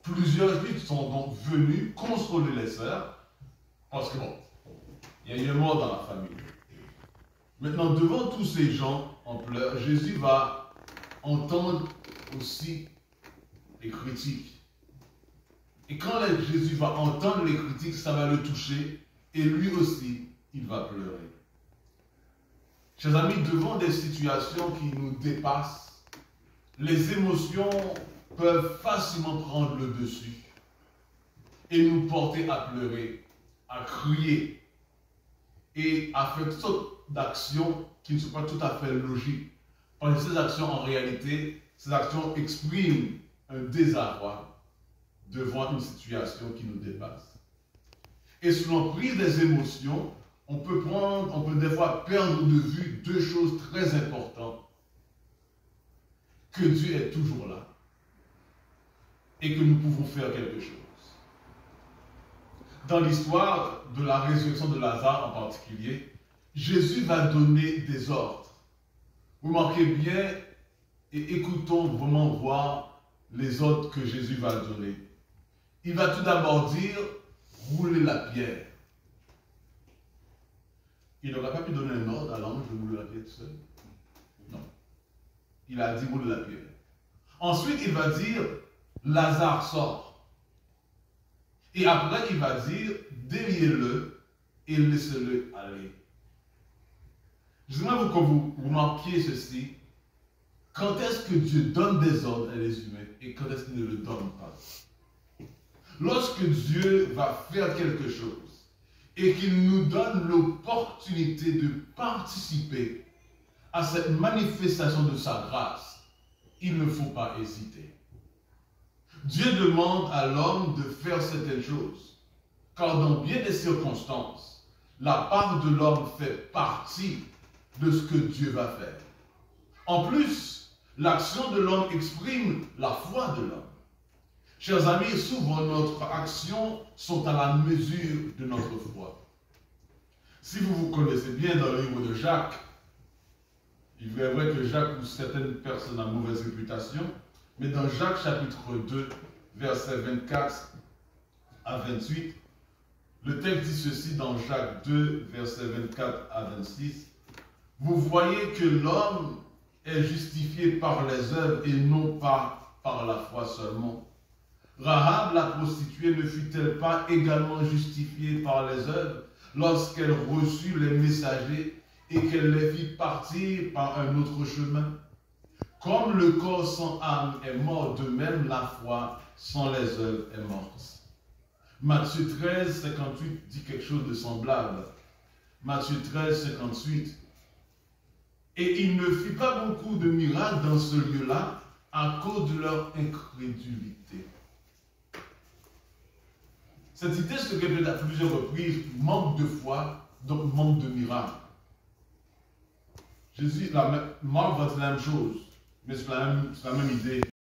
Plusieurs Juifs sont donc venus consoler les sœurs, parce que bon, il y a eu un mort dans la famille. Maintenant, devant tous ces gens en pleurs, Jésus va entendre aussi les critiques. Et quand Jésus va entendre les critiques, ça va le toucher, et lui aussi, il va pleurer. Chers amis, devant des situations qui nous dépassent, les émotions peuvent facilement prendre le dessus et nous porter à pleurer, à crier et à faire toutes sortes d'actions qui ne sont pas tout à fait logiques. Parce que ces actions, en réalité, ces actions expriment un désarroi devant une situation qui nous dépasse. Et sous l'emprise des émotions, on peut des fois perdre de vue deux choses très importantes. Que Dieu est toujours là et que nous pouvons faire quelque chose. Dans l'histoire de la résurrection de Lazare en particulier, Jésus va donner des ordres. Vous marquez bien et écoutons vraiment voir les ordres que Jésus va donner. Il va tout d'abord dire, roulez la pierre. Il n'aurait pas pu donner un ordre à l'ange de rouler la pierre tout seul. Non. Il a dit, roulez la pierre. Ensuite, il va dire, Lazare sort. Et après, il va dire, déliez-le et laissez-le aller. J'aimerais que vous remarquiez ceci. Quand est-ce que Dieu donne des ordres à les humains et quand est-ce qu'il ne le donne pas? Lorsque Dieu va faire quelque chose et qu'il nous donne l'opportunité de participer à cette manifestation de sa grâce, il ne faut pas hésiter. Dieu demande à l'homme de faire certaines choses, car dans bien des circonstances, la part de l'homme fait partie de ce que Dieu va faire. En plus, l'action de l'homme exprime la foi de l'homme. Chers amis, souvent nos actions sont à la mesure de notre foi. Si vous vous connaissez bien dans le livre de Jacques, il est vrai que Jacques ou certaines personnes ont mauvaise réputation, mais dans Jacques chapitre 2, versets 24 à 28, le texte dit ceci dans Jacques 2, versets 24 à 26. Vous voyez que l'homme est justifié par les œuvres et non pas par la foi seulement. Rahab, la prostituée, ne fut-elle pas également justifiée par les œuvres lorsqu'elle reçut les messagers et qu'elle les fit partir par un autre chemin? Comme le corps sans âme est mort, de même la foi sans les œuvres est morte. Matthieu 13, 58 dit quelque chose de semblable. Matthieu 13, 58. Et il ne fit pas beaucoup de miracles dans ce lieu-là à cause de leur incrédulité. Cette idée se répète à plusieurs reprises, manque de foi, donc manque de miracles. Jésus, Marc va dire la même chose, mais c'est la même idée.